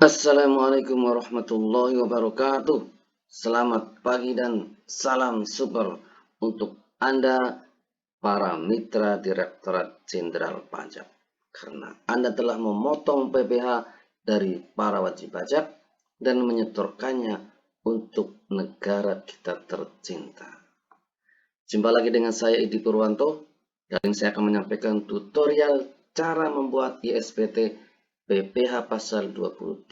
Assalamualaikum warahmatullahi wabarakatuh. Selamat pagi dan salam super untuk Anda para mitra Direktorat Jenderal Pajak. Karena Anda telah memotong PPh dari para wajib pajak dan menyetorkannya untuk negara kita tercinta. Jumpa lagi dengan saya Edi Purwanto dan saya akan menyampaikan tutorial cara membuat ISPT PPh pasal 23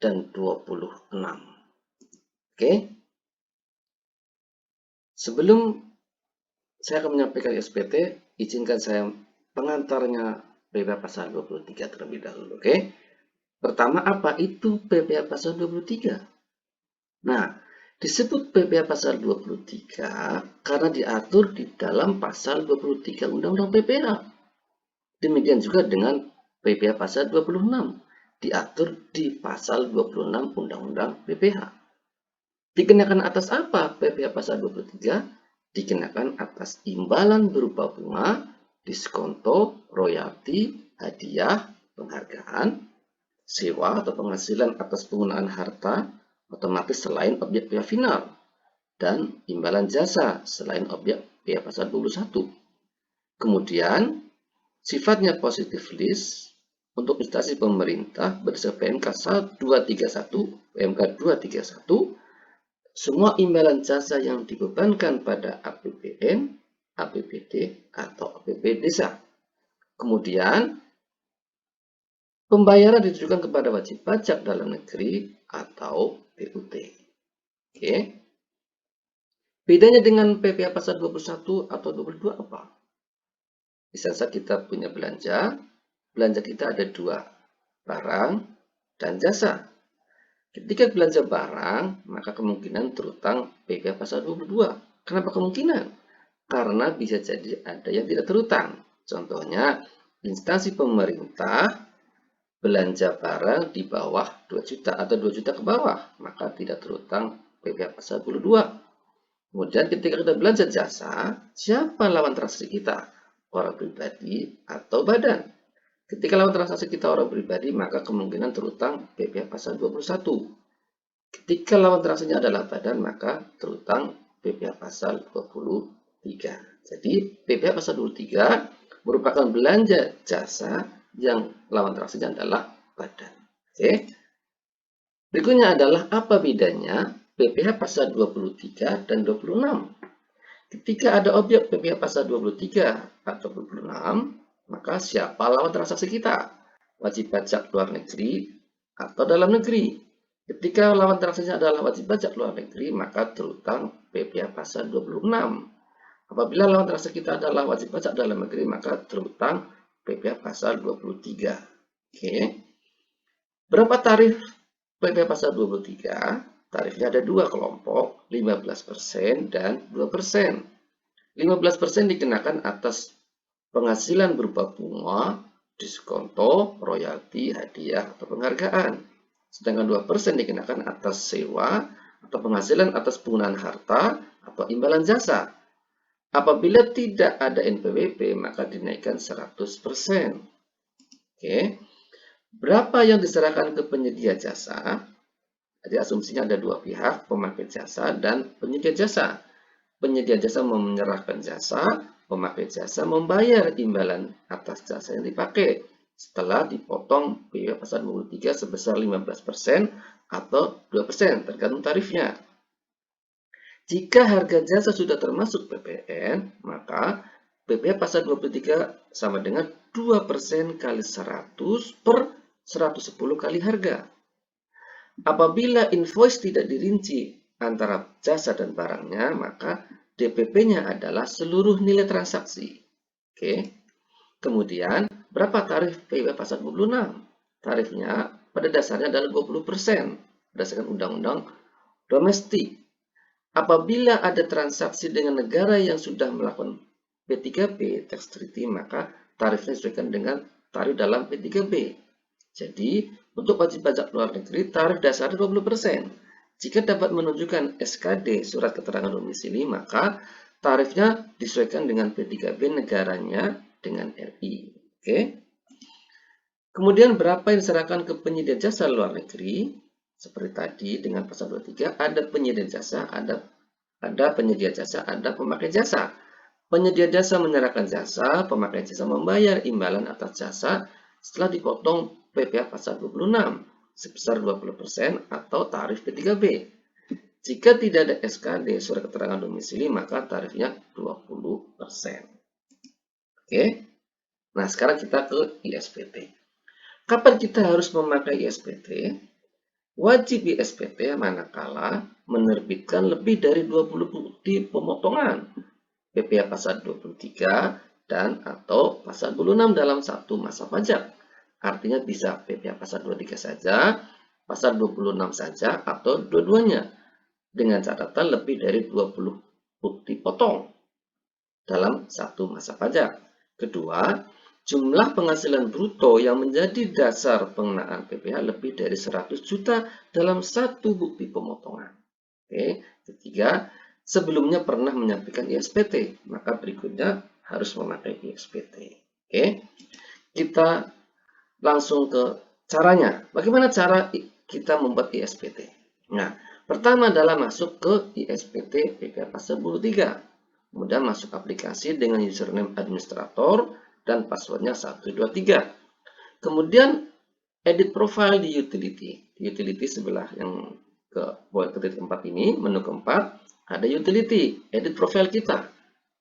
dan 26. Oke. Sebelum saya akan menyampaikan ISPT, izinkan saya pengantarnya PPh pasal 23 terlebih dahulu. Oke. Pertama, apa itu PPh pasal 23? Nah, disebut PPh pasal 23 karena diatur di dalam pasal 23 Undang-Undang PPh. Demikian juga dengan PPh pasal 26 diatur di pasal 26 Undang-Undang PPh. Dikenakan atas apa PPh pasal 23? Dikenakan atas imbalan berupa bunga, diskonto, royalti, hadiah, penghargaan, sewa atau penghasilan atas penggunaan harta otomatis selain objek PPh final, dan imbalan jasa selain objek PPh pasal 21. Kemudian, sifatnya positif list untuk instansi pemerintah berdasarkan PMK 231, PMK 231, semua imbalan jasa yang dibebankan pada APBN, APBD, atau APB desa. Kemudian, pembayaran ditujukan kepada wajib pajak dalam negeri atau PUT. Oke. Bedanya dengan PPh pasal 21 atau 22 apa? Misalnya kita punya belanja kita ada dua, barang dan jasa. Ketika belanja barang, maka kemungkinan terutang PPh pasal 22. Kenapa kemungkinan? Karena bisa jadi ada yang tidak terutang. Contohnya, instansi pemerintah belanja barang di bawah 2 juta atau 2 juta ke bawah, maka tidak terutang PPh pasal 22. Kemudian ketika kita belanja jasa, siapa lawan transaksi kita? Orang pribadi atau badan? Ketika lawan transaksi kita orang pribadi, maka kemungkinan terutang PPh pasal 21. Ketika lawan transaksinya adalah badan, maka terutang PPh pasal 23. Jadi, PPh pasal 23 merupakan belanja jasa yang lawan transaksinya adalah badan. Oke. Berikutnya adalah apa bedanya PPh pasal 23 dan 26. Ketika ada objek PPh pasal 23 atau 26, maka siapa lawan transaksi kita? Wajib pajak luar negeri atau dalam negeri. Ketika lawan transaksinya adalah wajib pajak luar negeri, maka terutang PPh pasal 26. Apabila lawan transaksi kita adalah wajib pajak dalam negeri, maka terutang PPh pasal 23. Oke. Berapa tarif PPh pasal 23? Tarifnya ada dua kelompok, 15% dan 2%. 15% dikenakan atas penghasilan berupa bunga, diskonto, royalti, hadiah, atau penghargaan. Sedangkan 2% dikenakan atas sewa atau penghasilan atas penggunaan harta atau imbalan jasa. Apabila tidak ada NPWP, maka dinaikkan 100%. Oke. Berapa yang diserahkan ke penyedia jasa? Jadi asumsinya ada dua pihak, pemakai jasa dan penyedia jasa. Penyedia jasa menyerahkan jasa, pemakai jasa membayar imbalan atas jasa yang dipakai setelah dipotong PPh pasal 23 sebesar 15% atau 2% tergantung tarifnya. Jika harga jasa sudah termasuk PPN, maka PPh pasal 23 sama dengan 2% kali 100 per 110 kali harga. Apabila invoice tidak dirinci antara jasa dan barangnya, maka DPP-nya adalah seluruh nilai transaksi. Oke. Kemudian, berapa tarif PPh pasal 26? Tarifnya pada dasarnya adalah 20% berdasarkan Undang-Undang Domestik. Apabila ada transaksi dengan negara yang sudah melakukan P3B, tax treaty, maka tarifnya disesuaikan dengan tarif dalam P3B. Jadi, untuk wajib pajak luar negeri, tarif dasarnya 20%. Jika dapat menunjukkan SKD, surat keterangan domisili, maka tarifnya disesuaikan dengan P3B negaranya dengan RI. Oke. Kemudian berapa yang diserahkan ke penyedia jasa luar negeri? Seperti tadi dengan pasal 23, ada penyedia jasa, ada penyedia jasa, ada pemakai jasa. Penyedia jasa menyerahkan jasa, pemakai jasa membayar imbalan atas jasa setelah dipotong PPh pasal 26 sebesar 20% atau tarif P3B. Jika tidak ada SKD surat keterangan domisili, maka tarifnya 20%. Oke. Nah, sekarang kita ke ISPT. Kapan kita harus memakai ISPT? Wajib ISPT manakala menerbitkan lebih dari 20 bukti pemotongan PPh pasal 23 dan atau pasal 26 dalam satu masa pajak. Artinya bisa PPh pasal 23 saja, pasal 26 saja, atau dua-duanya. Dengan catatan lebih dari 20 bukti potong dalam satu masa pajak. Kedua, jumlah penghasilan bruto yang menjadi dasar pengenaan PPh lebih dari 100 juta dalam satu bukti pemotongan. Oke. Ketiga, sebelumnya pernah menyampaikan ISPT, maka berikutnya harus memakai ISPT. Oke. Kita langsung ke caranya. Bagaimana cara kita membuat ISPT? Nah, pertama adalah masuk ke ISPT PPh pasal 23. Kemudian masuk aplikasi dengan username administrator dan passwordnya 123. Kemudian edit profile di utility. Di utility sebelah yang ke titik 4 ini, menu keempat, ada utility, edit profile kita.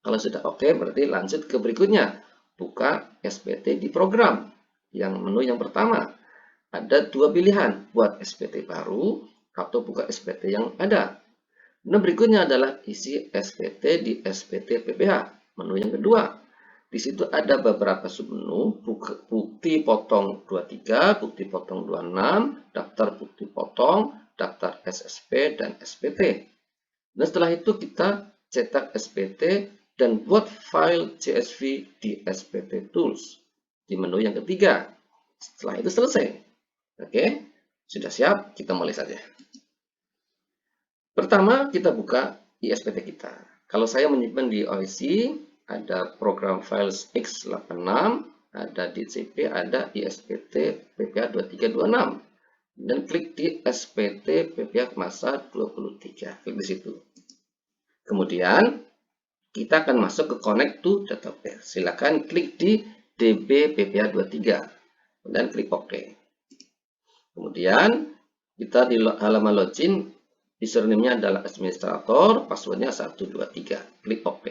Kalau sudah oke, berarti lanjut ke berikutnya. Buka SPT di program. Yang menu yang pertama, ada dua pilihan, buat SPT baru atau buka SPT yang ada. Menu berikutnya adalah isi SPT di SPT PPh. Menu yang kedua, di situ ada beberapa submenu, bukti potong 23, bukti potong 26, daftar bukti potong, daftar SSP, dan SPT. Dan setelah itu kita cetak SPT dan buat file CSV di SPT Tools di menu yang ketiga. Setelah itu selesai. Oke, sudah siap, kita mulai saja. Pertama, kita buka ISPT kita. Kalau saya menyimpan di OIC, ada program files x86, ada DCP, ada ISPT PPh 2326. Dan klik di SPT PPh masa 23. Klik di situ. Kemudian, kita akan masuk ke Connect to Database. Silakan klik di DB PPh 23. Kemudian klik OK. Kemudian, kita di halaman login, username-nya adalah administrator, passwordnya 123. Klik OK.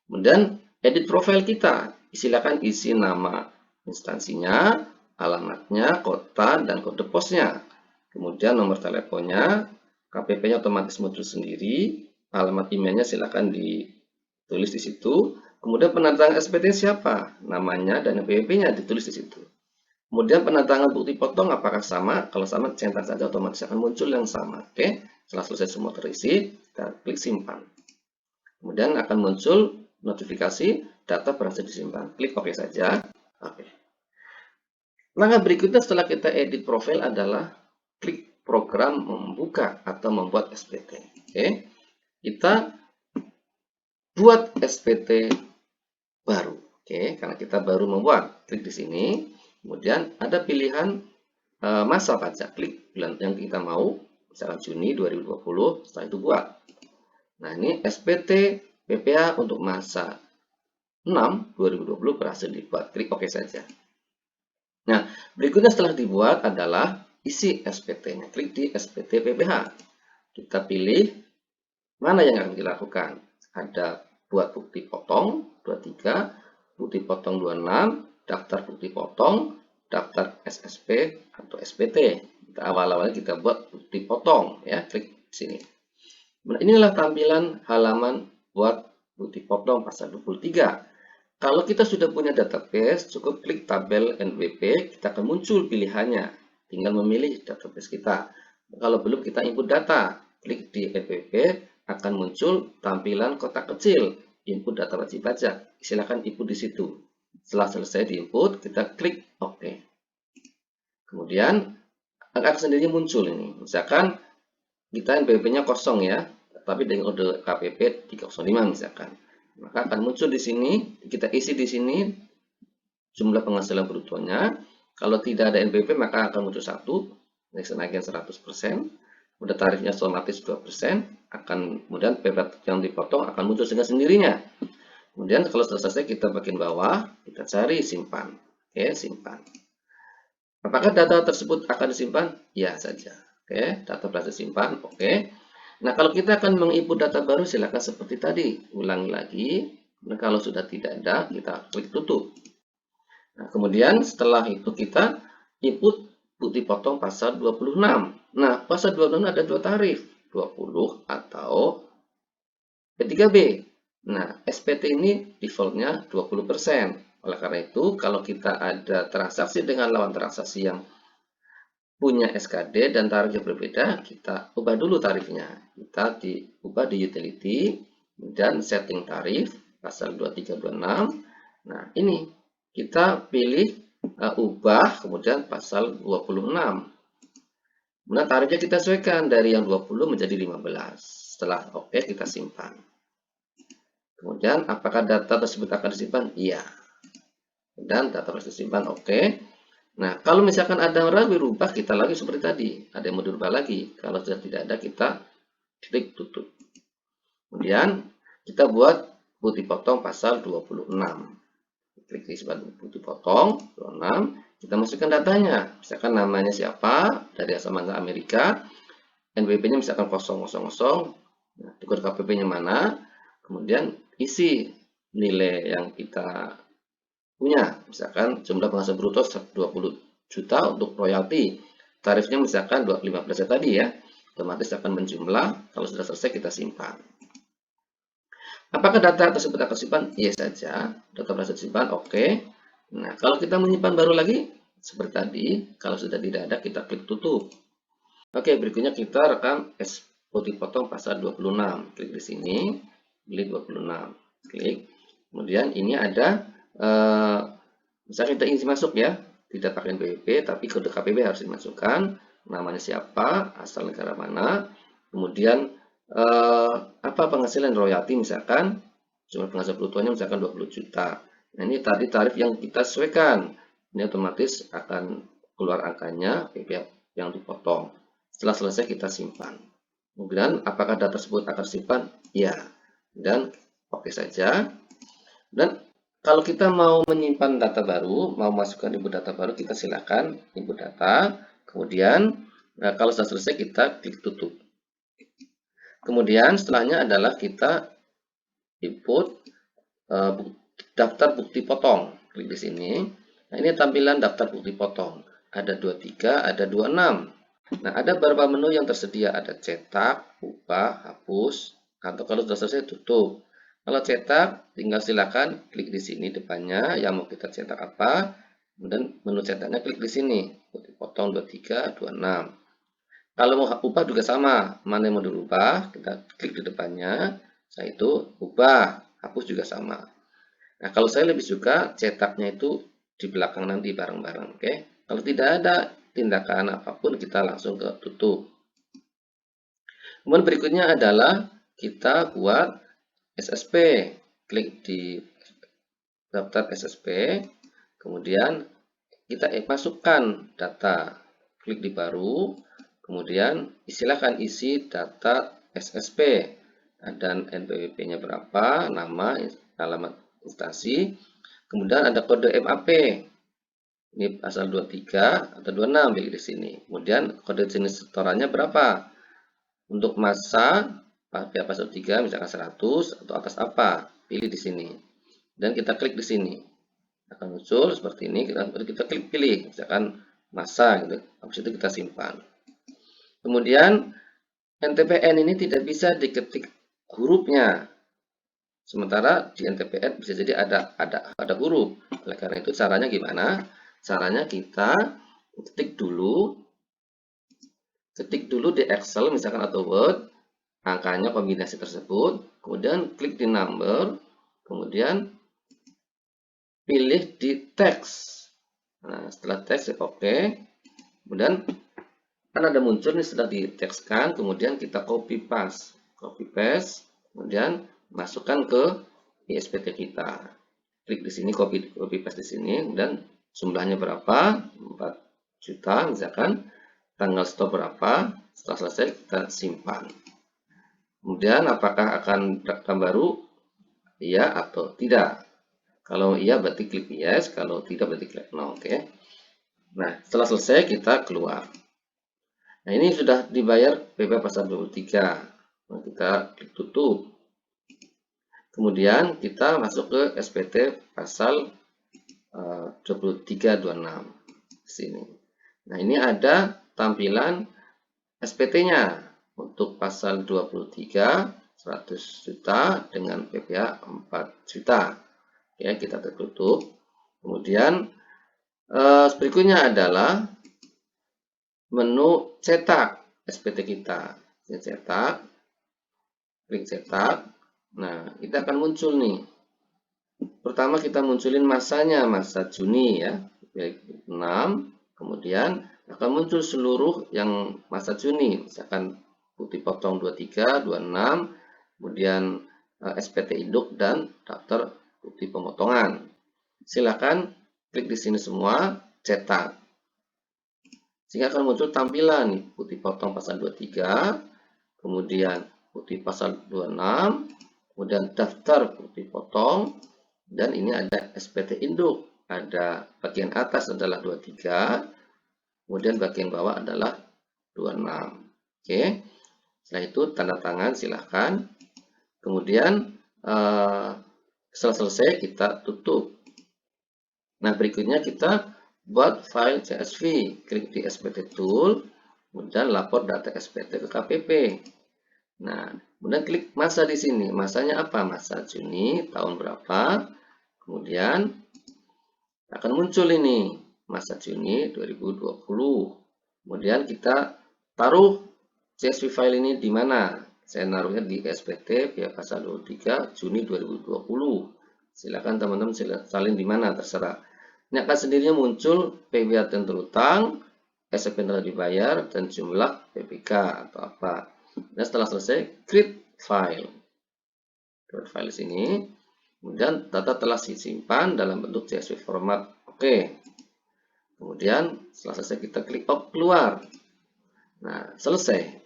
Kemudian, edit profile kita. Silakan isi nama instansinya, alamatnya, kota, dan kode posnya. Kemudian nomor teleponnya, KPP-nya otomatis muncul sendiri, alamat emailnya silakan ditulis di situ. Kemudian penandatangan SPT siapa, namanya, dan NPWP-nya ditulis di situ. Kemudian penandatangan bukti potong apakah sama? Kalau sama, centang saja, otomatis akan muncul yang sama. Oke, setelah selesai semua terisi, kita klik simpan. Kemudian akan muncul notifikasi data berhasil disimpan. Klik OK saja. Oke. Langkah berikutnya setelah kita edit profil adalah klik program membuka atau membuat SPT. Oke, kita buat SPT baru. Oke, karena kita baru membuat, klik di sini. Kemudian ada pilihan masa pajak, klik bulan yang kita mau, misalkan Juni 2020, setelah itu buat. Nah, ini SPT PPh untuk masa 6 2020 berhasil dibuat, klik OK saja. Nah, berikutnya setelah dibuat adalah isi SPT-nya, klik di SPT PPh. Kita pilih mana yang akan dilakukan. Ada buat bukti potong 23, bukti potong 26, daftar bukti potong, daftar SSP atau SPT. Kita awal-awalnya kita buat bukti potong, ya, klik sini. Nah, inilah tampilan halaman buat bukti potong pasal 23. Kalau kita sudah punya database, cukup klik tabel NWP, kita akan muncul pilihannya. Tinggal memilih database kita. Kalau belum, kita input data, klik di NWP, akan muncul tampilan kotak kecil, input data wajib pajak. Silakan input di situ. Setelah selesai diinput, kita klik OK. Kemudian akan sendiri muncul ini. Misalkan kita NPWP-nya kosong ya, tapi dengan kode KPP 305 misalkan. Maka akan muncul di sini, kita isi di sini jumlah penghasilan brutonya. Kalau tidak ada NPWP maka akan muncul 1, kenaikan 100%, kemudian tarifnya otomatis 2%, akan kemudian PP yang dipotong akan muncul dengan sendirinya. Kemudian kalau sudah selesai kita bagian bawah, kita cari simpan. Oke, simpan. Apakah data tersebut akan disimpan? Ya saja. Oke, data berhasil simpan. Oke. Nah, kalau kita akan menginput data baru, silakan seperti tadi. Ulangi lagi. Nah, kalau sudah tidak ada, kita klik tutup. Nah, kemudian setelah itu kita input bukti potong pasal 26. Nah, pasal 26 ada dua tarif, 20 atau P3B. Nah, SPT ini defaultnya 20%. Oleh karena itu, kalau kita ada transaksi dengan lawan transaksi yang punya SKD dan tarifnya berbeda, kita ubah dulu tarifnya. Kita diubah di utility dan setting tarif pasal 2326. Nah, ini kita pilih ubah kemudian pasal 26. Kemudian tarifnya kita sesuaikan dari yang 20 menjadi 15. Setelah oke, kita simpan. Kemudian apakah data tersebut akan disimpan? Iya. Dan data tersebut disimpan oke. Nah, kalau misalkan ada yang berubah, kita lagi seperti tadi. Ada yang mau dirubah lagi. Kalau sudah tidak ada, kita klik tutup. Kemudian, kita buat bukti potong pasal 26. Klik di bukti potong, 26. Kita masukkan datanya. Misalkan namanya siapa, dari asal mana Amerika. NPWP-nya misalkan 000. Nah, kode KPP-nya mana. Kemudian, isi nilai yang kita punya, misalkan jumlah penghasilan bruto 20 juta untuk royalti, tarifnya misalkan 15% tadi ya, otomatis akan menjumlah. Kalau sudah selesai kita simpan. Apakah data tersebut akan simpan? Iya saja, data berhasil simpan, oke. Nah, kalau kita menyimpan baru lagi, seperti tadi, kalau sudah tidak ada kita klik tutup. Oke, berikutnya kita rekam bukti potong pasal 26, klik di sini, pilih 26, klik. Kemudian ini ada misalnya kita ingin masuk ya, tidak pakai NPWP, tapi kode KPP harus dimasukkan, namanya siapa, asal negara mana, kemudian apa penghasilan royalti misalkan, jumlah penghasilan brutonya misalkan 20 juta. Nah, ini tadi tarif yang kita sesuaikan, ini otomatis akan keluar angkanya PP yang dipotong. Setelah selesai kita simpan. Kemudian apakah data tersebut akan simpan? Ya, dan oke saja. Dan kalau kita mau menyimpan data baru, mau masukkan input data baru, kita silakan input data. Kemudian, kalau sudah selesai, kita klik tutup. Kemudian, setelahnya adalah kita input daftar bukti potong. Klik di sini. Nah, ini tampilan daftar bukti potong. Ada 23, ada 26. Nah, ada beberapa menu yang tersedia. Ada cetak, ubah, hapus, atau kalau sudah selesai, tutup. Kalau cetak, tinggal silakan klik di sini depannya yang mau kita cetak apa. Kemudian menu cetaknya klik di sini. Potong 23, 26. Kalau mau ubah juga sama. Mana yang mau dirubah, kita klik di depannya. Setelah itu ubah, hapus juga sama. Nah, kalau saya lebih suka cetaknya itu di belakang nanti bareng-bareng. Oke. Kalau tidak ada tindakan apapun, kita langsung ke tutup. Kemudian berikutnya adalah kita buat SSP, klik di daftar SSP, kemudian kita masukkan data, klik di baru, kemudian silakan isi data SSP, dan NPWP-nya berapa, nama, alamat instansi, kemudian ada kode MAP, ini asal 23 atau 26, pilih di sini, kemudian kode jenis setorannya berapa, untuk masa pakai pasal 3 misalkan 100 atau atas apa, pilih di sini dan kita klik di sini akan muncul seperti ini. Kita klik pilih misalkan masa gitu, habis itu kita simpan. Kemudian NTPN ini tidak bisa diketik hurufnya, sementara di NTPN bisa jadi ada huruf. Oleh karena itu caranya gimana? Caranya kita ketik dulu di Excel misalkan atau Word angkanya kombinasi tersebut, kemudian klik di number, kemudian pilih di teks. Nah, setelah teks oke. Kemudian kan ada muncul nih setelah ditekskan, kemudian kita copy paste, kemudian masukkan ke ISPT kita. Klik di sini copy paste di sini, kemudian jumlahnya berapa, 4 juta misalkan, tanggal stop berapa, setelah selesai kita simpan. Kemudian apakah akan daftar baru, iya atau tidak. Kalau iya berarti klik yes, kalau tidak berarti klik no, oke. Nah, setelah selesai kita keluar. Nah, ini sudah dibayar PP pasal 23. Nah, kita klik tutup. Kemudian kita masuk ke SPT pasal 2326 sini. Nah, ini ada tampilan SPT-nya untuk pasal 23 100 juta dengan PPh 4 juta. Ya, kita tutup. Kemudian berikutnya adalah menu cetak SPT kita. Cetak, klik cetak. Nah, kita akan muncul nih. Pertama kita munculin masanya, masa Juni ya, 6. Kemudian akan muncul seluruh yang masa Juni, misalkan putih potong 23, 26, kemudian SPT induk dan daftar putih pemotongan. Silakan klik di sini semua, cetak. Sehingga akan muncul tampilan nih, putih potong pasal 23, kemudian putih pasal 26, kemudian daftar putih potong, dan ini ada SPT induk. Ada bagian atas adalah 23, kemudian bagian bawah adalah 26. Oke. Setelah itu tanda tangan silahkan. Kemudian setelah selesai kita tutup. Nah, berikutnya kita buat file CSV. Klik di SPT Tool, kemudian lapor data SPT ke KPP. Nah, kemudian klik masa di sini. Masanya apa? Masa Juni tahun berapa? Kemudian akan muncul ini masa Juni 2020. Kemudian kita taruh CSV file ini di mana? Saya naruhnya di SPT pihak pasal 23 Juni 2020. Silakan teman-teman salin di mana terserah. Ini akan sendirinya muncul PWA dan terutang, SPT telah dibayar, dan jumlah PPK atau apa. Dan setelah selesai, create file. Create file sini. Kemudian data telah disimpan dalam bentuk CSV format. Oke. Kemudian setelah selesai kita klik OK keluar. Nah, selesai.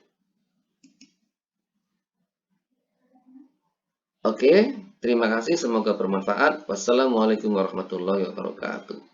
Oke, terima kasih. Semoga bermanfaat. Wassalamualaikum warahmatullahi wabarakatuh.